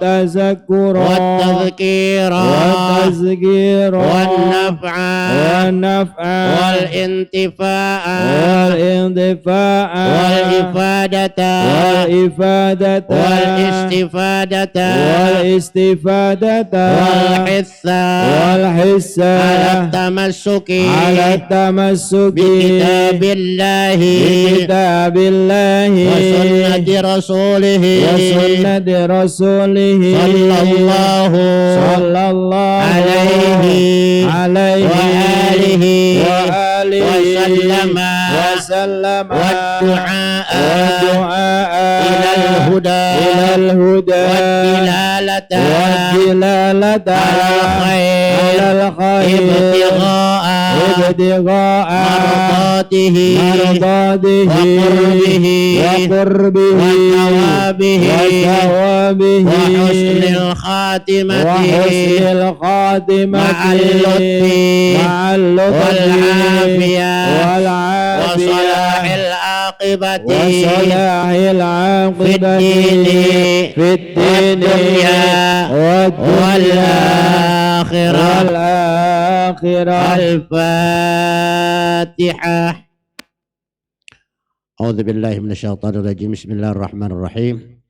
وتذكرا والتذكير والنفع والانتفاع والإفادة والاستفادة والحث على التمسك بكتاب الله وسنة رسوله صلى الله عليه وآله وسلم والدعاء إلى الهدى والدلالة على الخير ابتغاء مرضاته وقربه وثوابه وحسن الخاتمة مع اللطف والعافية وصلاح العاقبة في الدين والآخرة. الفاتحة. أعوذ بالله من الشيطان الرجيم. بسم الله الرحمن الرحيم.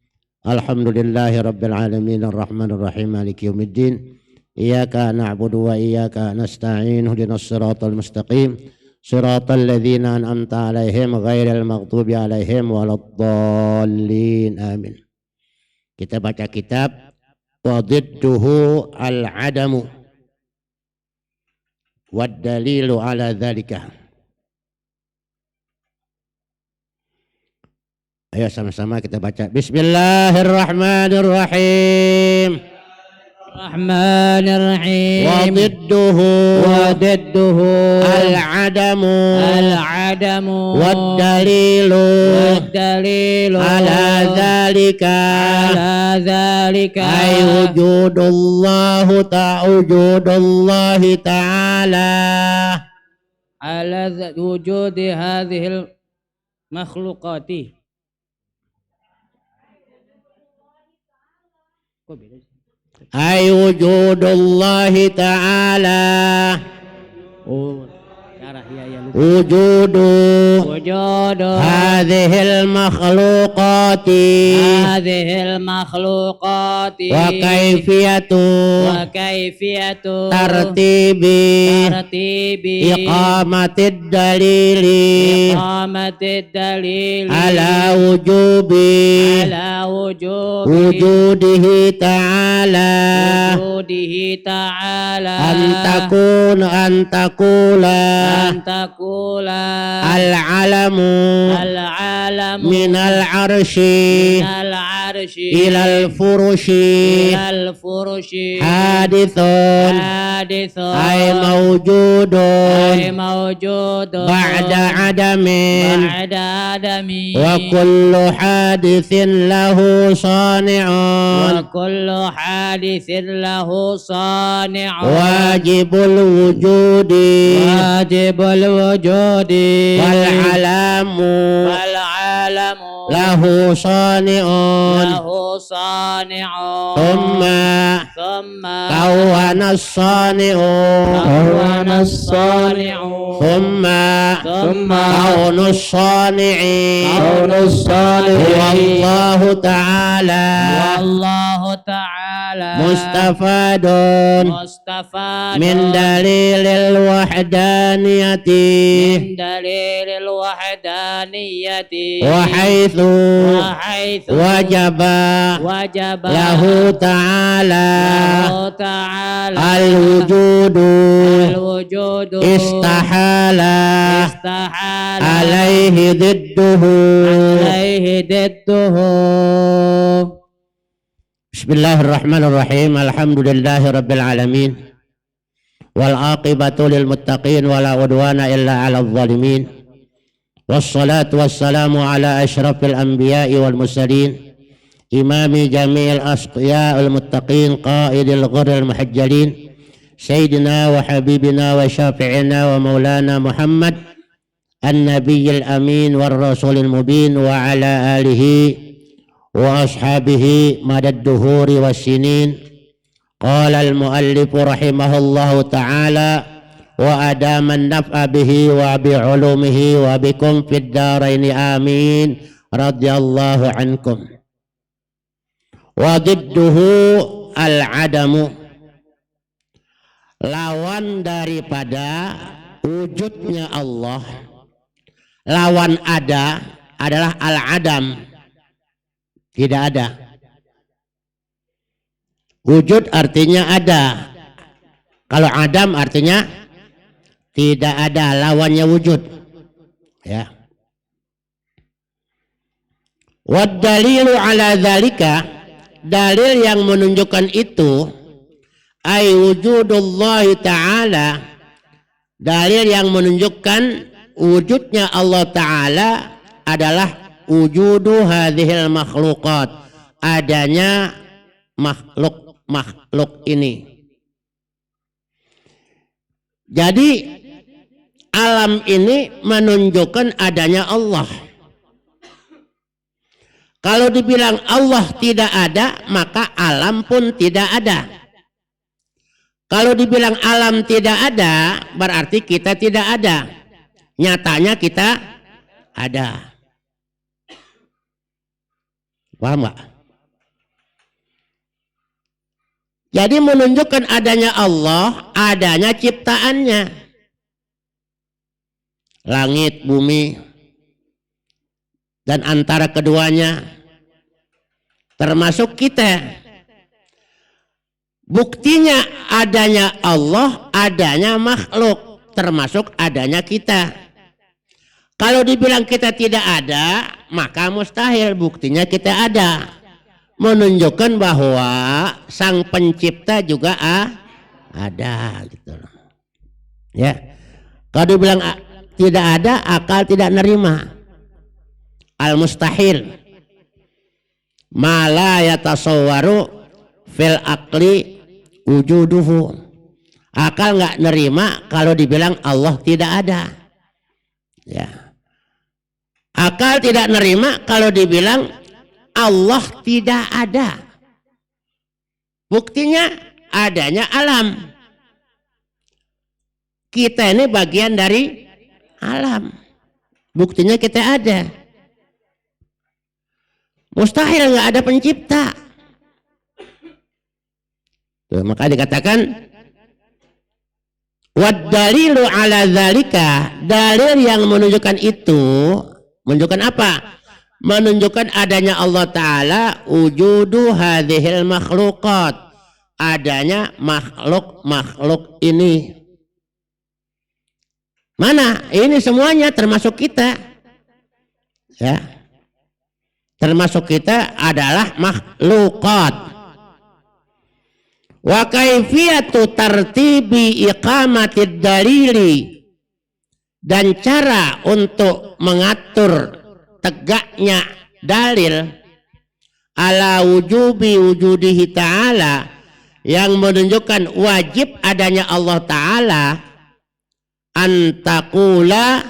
الحمد لله رب العالمين الرحمن الرحيم مالك يوم الدين. إياك نعبد وإياك نستعين اهدنا الصراط المستقيم صراط الذين أنعمت عليهم غير المغضوب عليهم ولا الضالين آمين. Kita baca kitab Wadidduhu al-adamu wad-dalilu ala dzalika. Ayo sama-sama kita baca. Bismillahirrahmanirrahim. Wadidduhu al-adamu wad-dalilu ala dzalika ay wujudullahi ta'ala ala wujudi hadhil makhluqati. ay wujudullahi ta'ala wujudu hadhil makhluqati wa kayfiyatu tartibi iqamatid dalili ala wujudihi ta'ala an takula al-alamu min al-arshi ila al-furushi hadithun ay mawjudun ba'da adamin wa kullu hadithin lahu sani'un wajibul wujudi wal alamu lahu sani'un thumma kawana as-sani'u thumma kaunu as-sani'i wallahu ta'ala mustafadun min dalilil wahdaniyati wa haitsu wajaba lahu ta'ala al-wujudu istahala alaihi didduhu. Bismillahirrahmanirrahim. Alhamdulillahi rabbil alamin wal aqibatu lil muttaqin wala udwana illa 'alal zalimin. Wassalatu wassalamu ala asyrafil anbiya'i wal mursalin imami jami'il asqiya'il muttaqin qaidil ghurril muhajjalin sayyidina wa habibina wa syafi'ina wa maulana Muhammad an-nabiyyil amin war rasulil mubin wa ala alihi wa ashabihi madad duhuri wassinin. Qala al-muallif rahimahullahu ta'ala wa adaman naf'a bihi wa bi'ulumihi wa bikum fid daraini amin radhiyallahu ankum. Wa didduhu al-adamu, lawan daripada wujudnya Allah, lawan ada adalah al-adam, tidak ada. Wujud artinya ada, kalau adam artinya tidak ada, lawannya wujud, ya. Wad dalilu ala dzalika, dalil yang menunjukkan itu, ay wujudullahi ta'ala, dalil yang menunjukkan wujudnya Allah Ta'ala adalah wujudu hadhil makhluqat, adanya makhluk ini. Jadi alam ini menunjukkan adanya Allah. Kalau dibilang Allah tidak ada, maka alam pun tidak ada. Kalau dibilang alam tidak ada, berarti kita tidak ada. Nyatanya kita ada. Paham nggak? Jadi menunjukkan adanya Allah, adanya ciptaannya. Langit, bumi, dan antara keduanya, termasuk kita. Buktinya adanya Allah, adanya makhluk, termasuk adanya kita. Kalau dibilang kita tidak ada, maka mustahil, buktinya kita ada. Menunjukkan bahwa sang pencipta juga ada, gitu. Ya. Kalau dibilang tidak ada, akal tidak nerima. Al mustahil. Ma la yatasawwaru fil aqli wujuduhu. Akal nggak nerima kalau dibilang Allah tidak ada. Ya. Akal tidak nerima kalau dibilang Allah tidak ada. Buktinya adanya alam. Kita ini bagian dari alam. Buktinya kita ada. Mustahil nggak ada pencipta. Tuh, maka dikatakan wad dalilu ala dzalika, dalil yang menunjukkan itu, menunjukkan apa? Menunjukkan adanya Allah Ta'ala, wujudu hadhil makhluqat, adanya makhluk-makhluk ini. Mana? Ini semuanya termasuk kita. Ya. Termasuk kita adalah makhluqat. Wa kaifiyatu tartibi iqamatid dalili, dan cara untuk mengatur tegaknya dalil ala wujubi wujudihi ta'ala, yang menunjukkan wajib adanya Allah Ta'ala, antakula,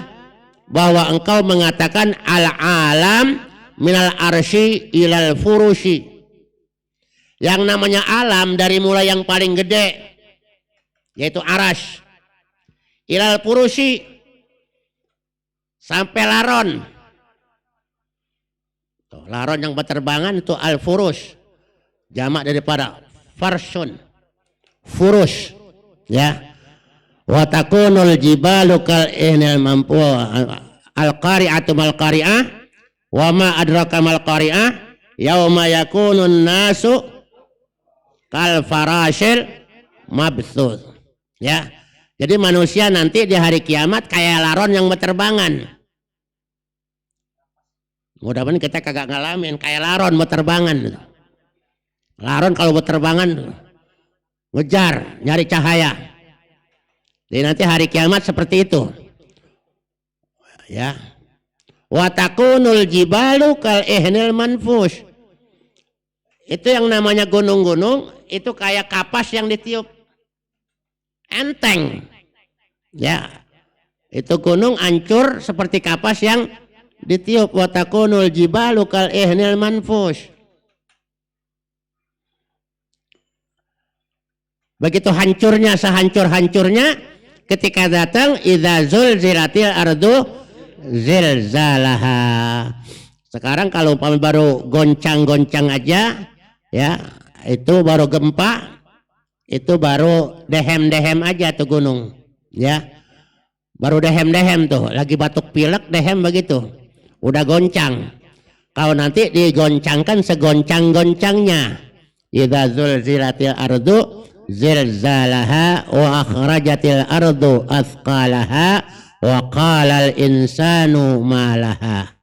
bahwa engkau mengatakan al-alam minal arsy ilal furushi, yang namanya alam dari mulai yang paling gede yaitu arasy, ilal furushi sampai laron. Laron yang berterbangan itu al-furush, jamak daripada farshun, furush, ya. Wa takunul jibalu kal ihnil mampu, al-qari'atu mal qari'ah wa ma adraka mal qari'ah yauma yakunun nasu kal farashil mabthuth, ya. Jadi manusia nanti di hari kiamat kayak laron yang berterbangan. Mudah-mudahan kita kagak ngalamin kayak laron berterbangan. Laron kalau berterbangan ngejar, nyari cahaya. Jadi nanti hari kiamat seperti itu. Ya. Wa takunul jibalu kal ihnil manfush. Itu yang namanya gunung-gunung, itu kayak kapas yang ditiup. Enteng. Ya. Itu gunung hancur seperti kapas yang ditiup. Wa takunul jibalu kal ihnil manfush. Begitu hancurnya sehancur-hancurnya ketika datang idza zulzilatil ardu zilzalaha. Sekarang kalau umpama baru goncang-goncang aja ya, itu baru gempa, itu baru dehem-dehem aja tuh gunung ya. Baru dehem-dehem tuh, lagi batuk pilek dehem begitu. Udah goncang. Kalau nanti digoncangkan segoncang-goncangnya. Idza zulzilatil ardu zilzalaha wa akhrajatil ardu athqalaha wa qalal insanu ma laha.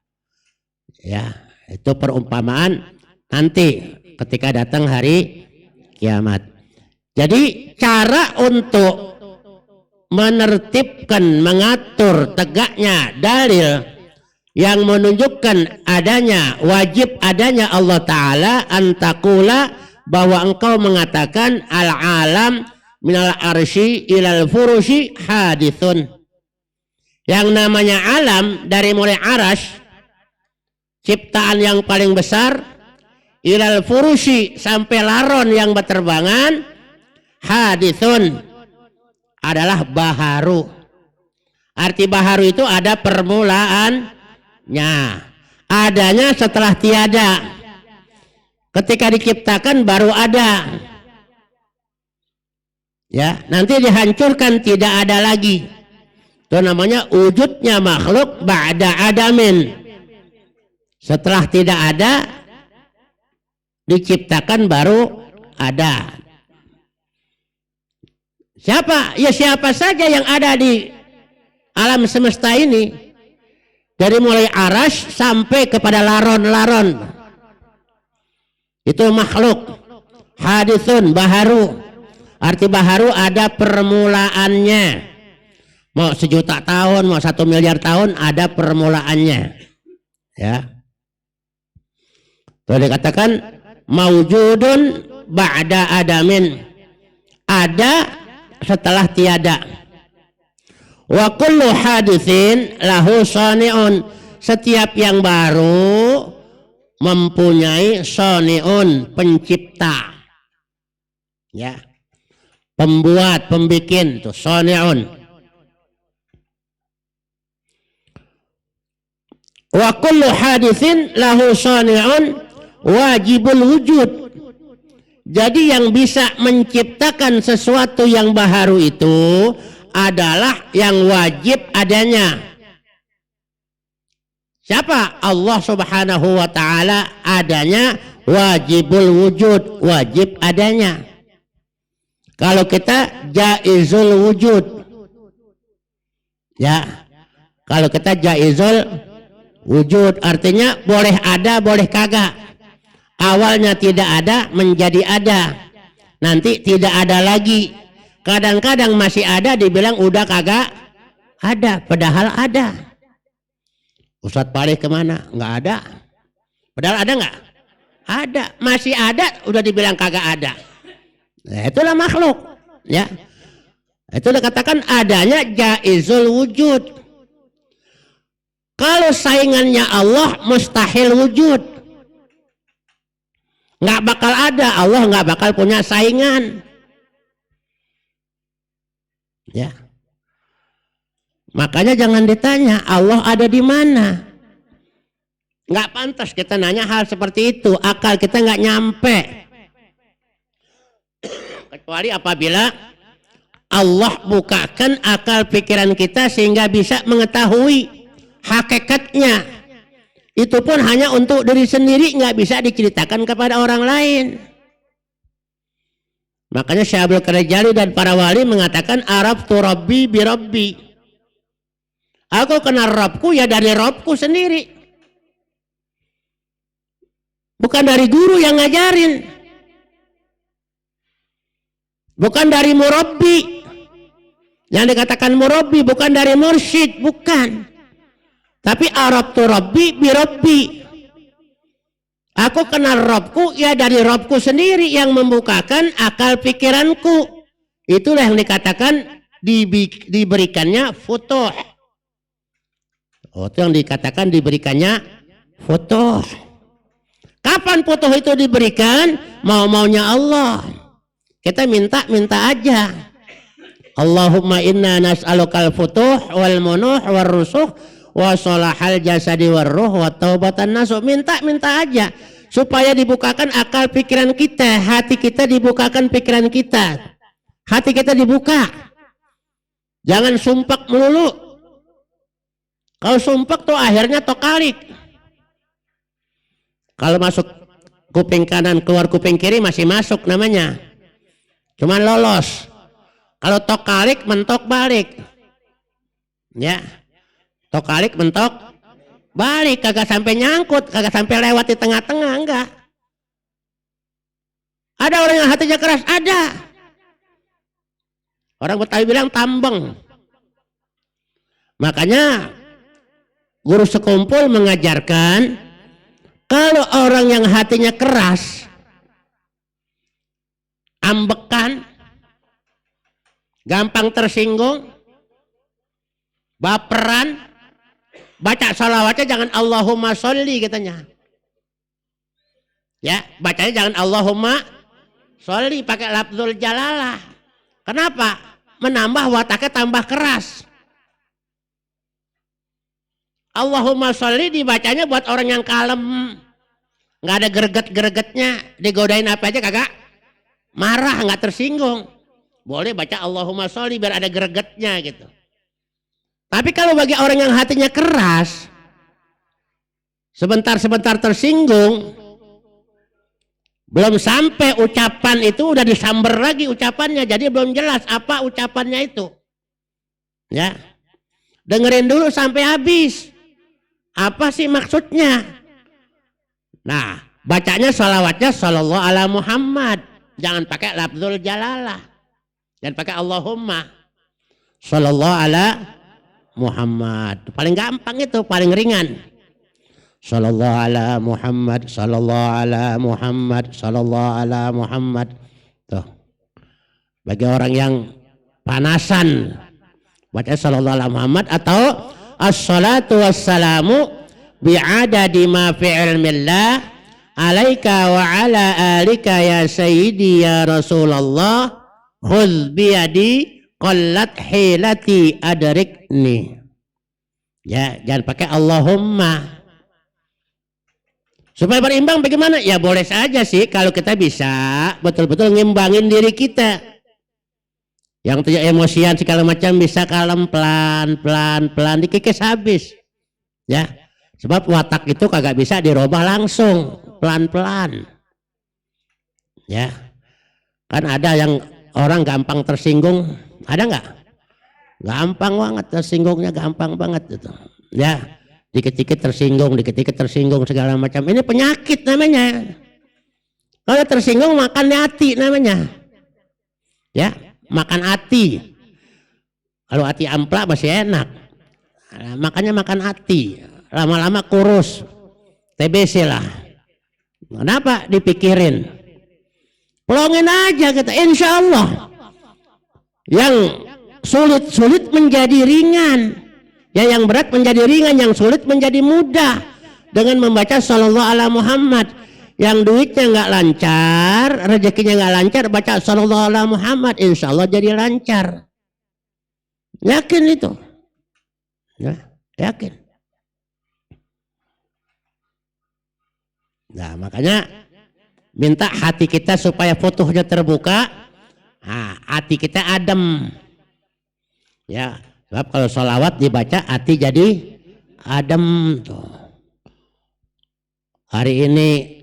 Ya, itu perumpamaan nanti ketika datang hari kiamat. Jadi cara untuk menertibkan, mengatur tegaknya dalil yang menunjukkan adanya, wajib adanya Allah Ta'ala, antakula, bahwa engkau mengatakan al-alam minal arsy ilal furushi hadithun. Yang namanya alam dari mulai arash, ciptaan yang paling besar, ilal furushi sampai laron yang berterbangan, hadithun adalah baharu. Arti baharu itu ada permulaannya, adanya setelah tiada. Ketika diciptakan baru ada, ya, nanti dihancurkan tidak ada lagi. Itu namanya wujudnya makhluk ba'da adamin. Setelah tidak ada, diciptakan baru ada. Siapa? Ya siapa saja yang ada di alam semesta ini. Dari mulai arash sampai kepada laron-laron. Itu makhluk. Hadithun, baharu. Arti baharu ada permulaannya. Mau 1 juta tahun, mau 1 miliar tahun, ada permulaannya. Ya. Itu dikatakan maujudun ba'da adamin. Ada setelah tiada. Wa kullu haditsin lahu sani'un. Setiap yang baru mempunyai sani'un, pencipta. Ya. Pembuat, pembikin, itu sani'un. Wa kullu haditsin lahu sani'un wajibul wujud. Jadi yang bisa menciptakan sesuatu yang baharu itu adalah yang wajib adanya. Siapa? Allah Subhanahu wa ta'ala adanya wajibul wujud, wajib adanya. Kalau kita jaizul wujud. Ya. Kalau kita jaizul wujud artinya boleh ada, boleh kagak. Awalnya tidak ada menjadi ada, nanti tidak ada lagi. Kadang-kadang masih ada dibilang udah kagak ada, padahal ada. Ustadz Palih kemana? Nggak ada. Padahal ada nggak? Ada, masih ada, udah dibilang kagak ada. Nah, itulah makhluk, ya. Itu dikatakan adanya jaizul wujud. Kalau saingannya Allah mustahil wujud. Nggak bakal ada, Allah nggak bakal punya saingan. Ya. Makanya jangan ditanya Allah ada di mana. Nggak pantas kita nanya hal seperti itu. Akal kita nggak nyampe. Kecuali apabila Allah bukakan akal pikiran kita sehingga bisa mengetahui hakikatnya. Itu pun hanya untuk diri sendiri, nggak bisa diceritakan kepada orang lain. Makanya Syekh Abdul Qadir Jailani dan para wali mengatakan araftu rabbi bi rabbi. Aku kenal Rabbku ya dari Rabbku sendiri. Bukan dari guru yang ngajarin. Bukan dari murabbi. Yang dikatakan murabbi bukan dari mursyid, bukan. Tapi araftu rabbi bi rabbi. Aku kenal Rabbku ya dari Rabbku sendiri yang membukakan akal pikiranku. Itulah yang dikatakan diberikannya futuh. Oh, itu yang dikatakan diberikannya futuh. Kapan futuh itu diberikan? Mau-maunya Allah. Kita minta aja. Allahumma inna nas'alukal futuh wal munuh wal rusuh wa salahal jasadi war ruh wa taubatan nasuh. Minta aja supaya dibukakan akal pikiran kita, hati kita dibukakan pikiran kita. Hati kita dibuka. Jangan sumpak melulu. Kalau sumpak tuh akhirnya tokalik. Kalau masuk kuping kanan keluar kuping kiri masih masuk namanya. Cuman lolos. Kalau tokalik mentok balik. Ya. Tokalik mentok balik, kagak sampai nyangkut, kagak sampai lewat di tengah-tengah, enggak. Ada orang yang hatinya keras, ada. Orang Betawi bilang tambeng. Makanya guru sekumpul mengajarkan kalau orang yang hatinya keras, ambekan, gampang tersinggung, baperan, baca salawatnya jangan Allahumma sholli katanya. Ya, bacanya jangan Allahumma sholli, pakai lafzul jalalah. Kenapa? Menambah wataknya tambah keras. Allahumma sholli dibacanya buat orang yang kalem, nggak ada greget-gregetnya, digodain apa aja kagak marah, nggak tersinggung. Boleh baca Allahumma sholli biar ada gregetnya gitu. Tapi kalau bagi orang yang hatinya keras, sebentar-sebentar tersinggung, belum sampai ucapan itu udah disamber lagi ucapannya, jadi belum jelas apa ucapannya itu. Ya, dengerin dulu sampai habis. Apa sih maksudnya? Nah, bacanya sholawatnya sallallahu ala Muhammad. Jangan pakai lafzul jalalah. Jangan pakai Allahumma. Sallallahu ala Muhammad. Paling gampang itu, paling ringan. Sallallahu ala Muhammad, sallallahu ala Muhammad, sallallahu ala Muhammad. Tuh. Bagi orang yang panasan, baca sallallahu ala Muhammad atau as-salatu wassalamu bi'adadi ma fi ilmillah alaika wa ala alika ya sayyidi ya Rasulullah khudh biyadi qallat hilati adrikni. Ya, jangan pakai Allahumma. Supaya berimbang bagaimana? Ya boleh saja sih kalau kita bisa betul-betul ngimbangin diri kita. Yang tidak emosian segala macam bisa kalem pelan dikikis habis. Ya. Sebab watak itu kagak bisa dirubah langsung, pelan-pelan. Ya. Kan ada yang orang gampang tersinggung, ada nggak? Gampang banget tersinggungnya, gampang banget itu. Ya. Dikit-dikit tersinggung segala macam. Ini penyakit namanya. Kalau tersinggung makan hati namanya. Ya. Makan hati. Kalau hati ampla masih enak. Makanya makan hati. Lama-lama kurus. TBC lah. Kenapa? Dipikirin. Pelongin aja kita. Insya Allah. Yang sulit menjadi ringan. Ya, yang berat menjadi ringan. Yang sulit menjadi mudah. Dengan membaca sallallahu ala Muhammad. Yang duitnya nggak lancar, rezekinya nggak lancar, baca sallallahu ala Muhammad, insya Allah jadi lancar. Yakin itu? Ya, yakin. Nah, makanya minta hati kita supaya futuhnya terbuka. Nah, hati kita adem. Ya, sebab kalau sholawat dibaca hati jadi adem tuh. Hari ini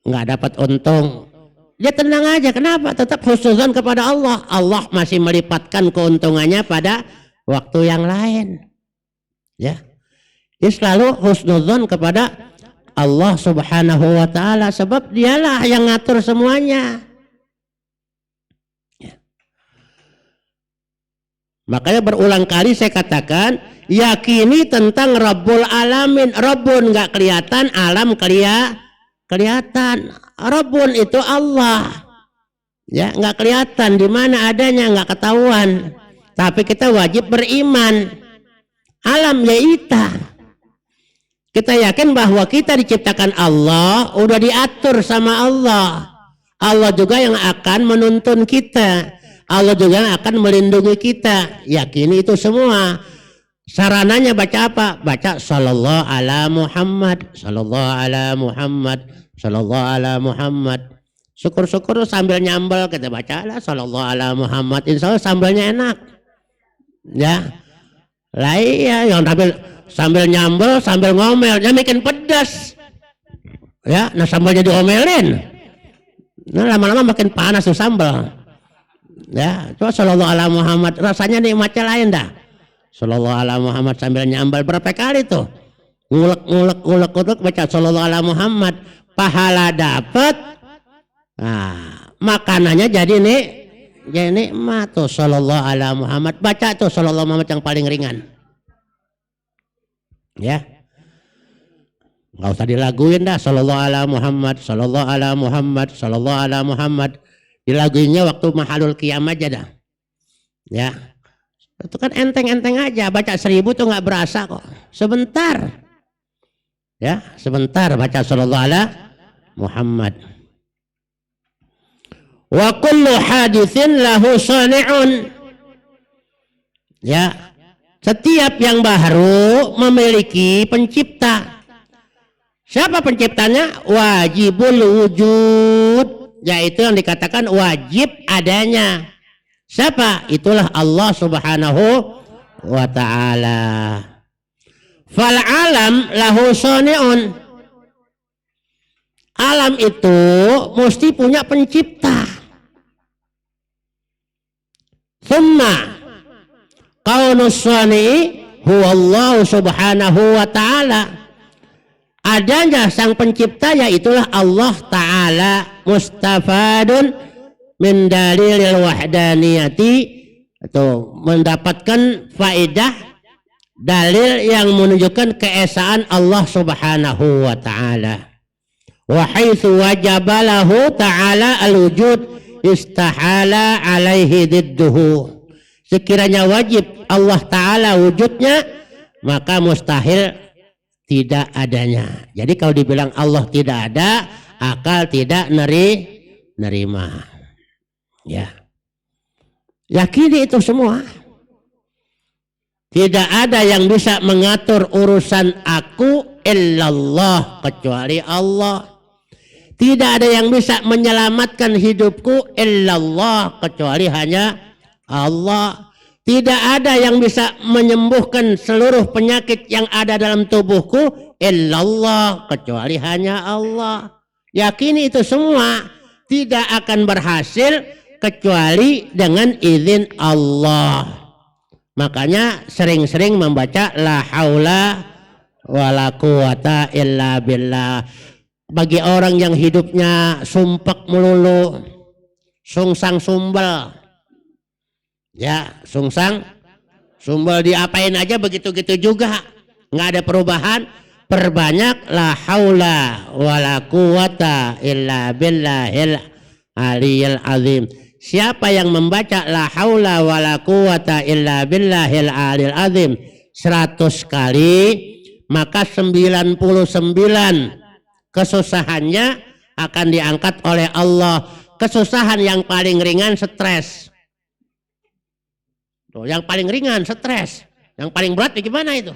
nggak dapat untung, dia tenang aja. Kenapa? Tetap husnuzon kepada Allah. Allah masih melipatkan keuntungannya pada waktu yang lain. Ya, dia selalu husnuzon kepada Allah Subhanahu wa Ta'ala, sebab dialah yang ngatur semuanya. Ya. Makanya berulang kali saya katakan, yakini tentang Rabbul Alamin. Rabbun nggak kelihatan, alam kelihatan. Rabbun itu Allah. Ya, nggak kelihatan di mana adanya, nggak ketahuan. Tapi kita wajib beriman. Alam ya ita. Kita yakin bahwa kita diciptakan Allah, udah diatur sama Allah. Allah juga yang akan menuntun kita. Allah juga yang akan melindungi kita. Yakini itu semua. Sarananya baca apa? Baca sallallahu ala Muhammad, sallallahu ala Muhammad, sallallahu ala Muhammad. Syukur-syukur sambil nyambel kita baca lah sallallahu ala Muhammad. Insya Allah sambalnya enak. Ya. Lah iya yang sambil nyambel sambil ngomel, dia bikin pedas. Ya, nah sambalnya diomelin. Nah lama-lama makin panas tuh sambal. Ya, coba sallallahu ala Muhammad, rasanya nikmatnya lain dah. Sallallahu ala Muhammad sambil nyambal berapa kali tuh? Ngulek baca sallallahu ala Muhammad, pahala dapat. Nah, makanannya jadi nikmat tuh sallallahu ala Muhammad. Baca tuh sallallahu Muhammad yang paling ringan. Ya. Enggak usah dilaguin dah sallallahu ala Muhammad, sallallahu ala Muhammad, sallallahu ala Muhammad. Dilaguinnya waktu mahalul qiyam aja dah. Ya. Itu kan enteng-enteng aja, baca 1000 tuh nggak berasa kok. Sebentar. Ya, sebentar baca sallallahu ala Muhammad. Wa kullu haditsin lahu sani'un. Ya. Setiap yang baru memiliki pencipta. Siapa penciptanya? Wajibul wujud, yaitu yang dikatakan wajib adanya. Siapa? Itulah Allah Subhanahu wa ta'ala. Fal alam lahu sani'un. Alam itu mesti punya pencipta. Thumma kaunus sani huwa Allah Subhanahu wa ta'ala. Adanya sang pencipta yaitulah Allah Ta'ala. Mustafadun min dalilil wahdaniyati, atau mendapatkan faedah dalil yang menunjukkan keesaan Allah Subhanahu wa ta'ala. Wa haitsu wajaba lahu ta'ala al-wujud istahala alaihi didduhu. Sekiranya wajib Allah Ta'ala wujudnya, maka mustahil tidak adanya. Jadi kalau dibilang Allah tidak ada, akal tidak nerima. Ya. Yakini itu semua. Tidak ada yang bisa mengatur urusan aku illallah, kecuali Allah. Tidak ada yang bisa menyelamatkan hidupku illallah, kecuali hanya Allah. Tidak ada yang bisa menyembuhkan seluruh penyakit yang ada dalam tubuhku illallah, kecuali hanya Allah. Yakini itu semua tidak akan berhasil kecuali dengan izin Allah. Makanya sering-sering membaca la haula wala quwata illa billah. Bagi orang yang hidupnya sumpek melulu, sungsang sumbel. Ya, sungsang sumbel, diapain aja begitu-gitu juga, nggak ada perubahan. Perbanyak la haula wala quwata illa billahil aliyil azim. Siapa yang membaca la haula wala quwata illa billahil aliyil azim 100 kali, maka 99 kesusahannya akan diangkat oleh Allah. Kesusahan yang paling ringan stres. Tuh, yang paling ringan stres. Yang paling berat gimana itu?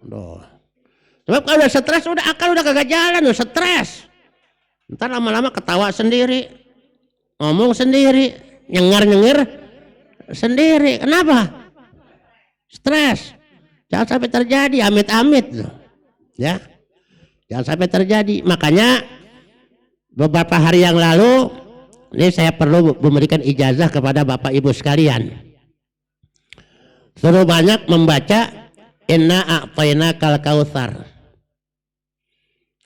Tuh. Sebab kalau udah stres, udah akal udah kagak jalan, udah stres. Ntar lama-lama ketawa sendiri, ngomong sendiri, nyengir sendiri. Kenapa? Stres. Jangan sampai terjadi, amit-amit. Ya, jangan sampai terjadi. Makanya beberapa hari yang lalu, ini saya perlu memberikan ijazah kepada Bapak Ibu sekalian. Suruh banyak membaca inna a'tainakal kautsar.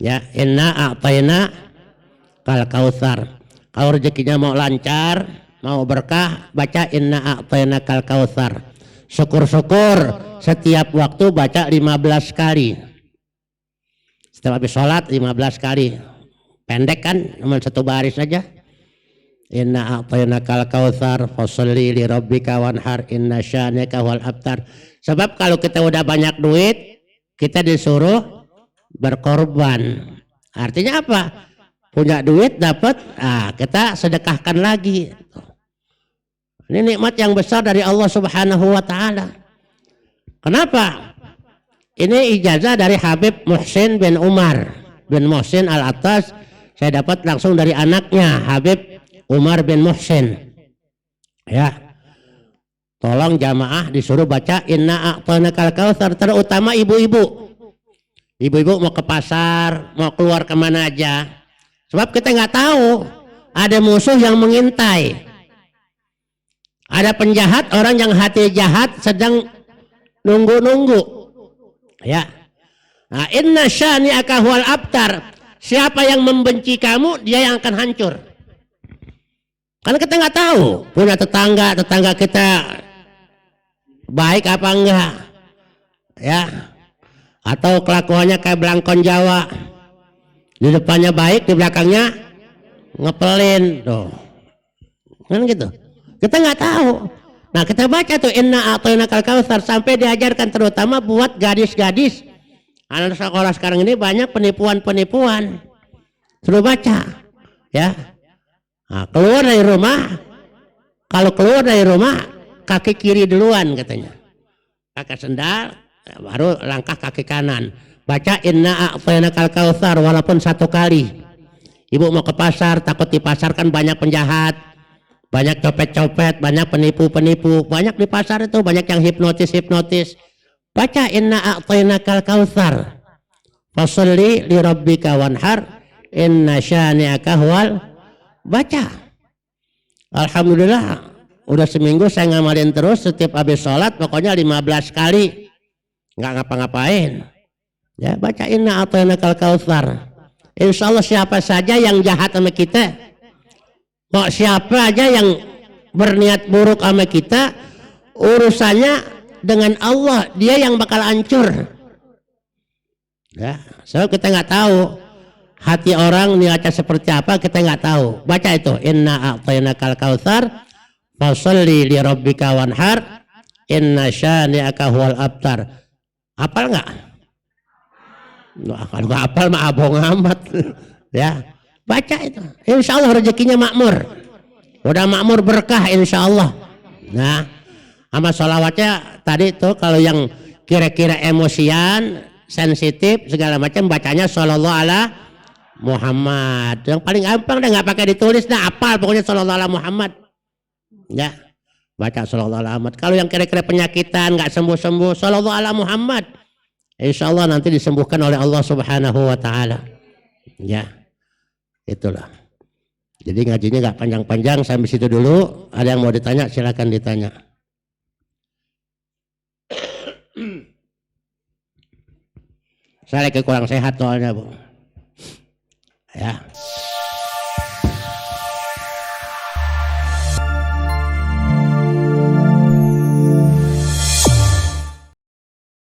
Ya, inna a'tainakal kautsar. Kalau rezekinya mau lancar, mau berkah, baca inna a'tainakal kautsar. Syukur-syukur setiap waktu baca 15 kali. Setelah habis sholat 15 kali. Pendek kan, cuma satu baris saja. Inna a'tainakal kautsar fasholli li rabbika wanhar inna syani'aka wal abtar. Sebab kalau kita udah banyak duit, kita disuruh berkorban. Artinya apa? punya duit dapat, kita sedekahkan lagi. Ini nikmat yang besar dari Allah Subhanahu wa taala. Kenapa? Ini ijazah dari Habib Muhsin bin Umar bin Muhsin Al-Attas. Saya dapat langsung dari anaknya Habib Umar bin Muhsin. Ya. Tolong jamaah disuruh baca Inna a'tainakal kautsar, terutama ibu-ibu. Ibu-ibu mau ke pasar, mau keluar kemana aja. Sebab kita nggak tahu ada musuh yang mengintai. Ada penjahat, orang yang hati jahat sedang nunggu-nunggu. Ya. Nah, inna syani'aka huwal abtar. Siapa yang membenci kamu, dia yang akan hancur. Karena kita nggak tahu punya tetangga kita baik apa enggak. Ya. Atau kelakuannya kayak belangkon Jawa. Di depannya baik, di belakangnya ngepelin. Tuh. Kan gitu. Kita nggak tahu. Nah, kita baca tuh Inna a'tainakal kautsar sampai diajarkan terutama buat gadis-gadis. Anak sekolah sekarang ini banyak penipuan-penipuan. Suruh baca. Ya. Nah, keluar dari rumah. Kalau keluar dari rumah, kaki kiri duluan katanya. Pakai sendal, baru langkah kaki kanan. Baca Inna a'tainakal kautsar walaupun 1 kali. Ibu mau ke pasar, takut di pasar kan banyak penjahat. Banyak copet-copet, banyak penipu-penipu, banyak di pasar itu, banyak yang hipnotis-hipnotis. Baca Inna a'tainakal kautsar. Fasholli li rabbika wanhar, inna syani'aka huwal. Baca. Alhamdulillah, udah seminggu saya ngamalin terus setiap habis sholat, pokoknya 15 kali. Nggak ngapa-ngapain. Ya, baca Inna a'tainakal kautsar. Insya Allah siapa saja yang jahat sama kita, kok siapa aja yang berniat buruk sama kita, urusannya dengan Allah, dia yang bakal hancur. Ya, so kita nggak tahu hati orang niatnya seperti apa, kita nggak tahu. Baca itu Inna a'tainakal kautsar fasholli li rabbika wanhar inna syani'aka huwal abtar. Hafal nggak? Kalau nggak hafal mah abong amat. Ya. Baca itu, insya Allah rezekinya makmur. Udah makmur berkah insya Allah. Nah, sama sholawatnya tadi tuh kalau yang kira-kira emosian, sensitif segala macam bacanya shollallahu ala Muhammad. Yang paling gampang dah, nggak pakai ditulis, dah apal pokoknya shollallahu ala Muhammad. Ya, baca shollallahu ala Muhammad. Kalau yang kira-kira penyakitan nggak sembuh-sembuh, shollallahu ala Muhammad. Insya Allah nanti disembuhkan oleh Allah Subhanahu wa taala. Ya. Itulah. Jadi ngajinya nggak panjang-panjang, sampai situ dulu. Ada yang mau ditanya silakan ditanya. Saya lagi kurang sehat soalnya, Bu. Ya.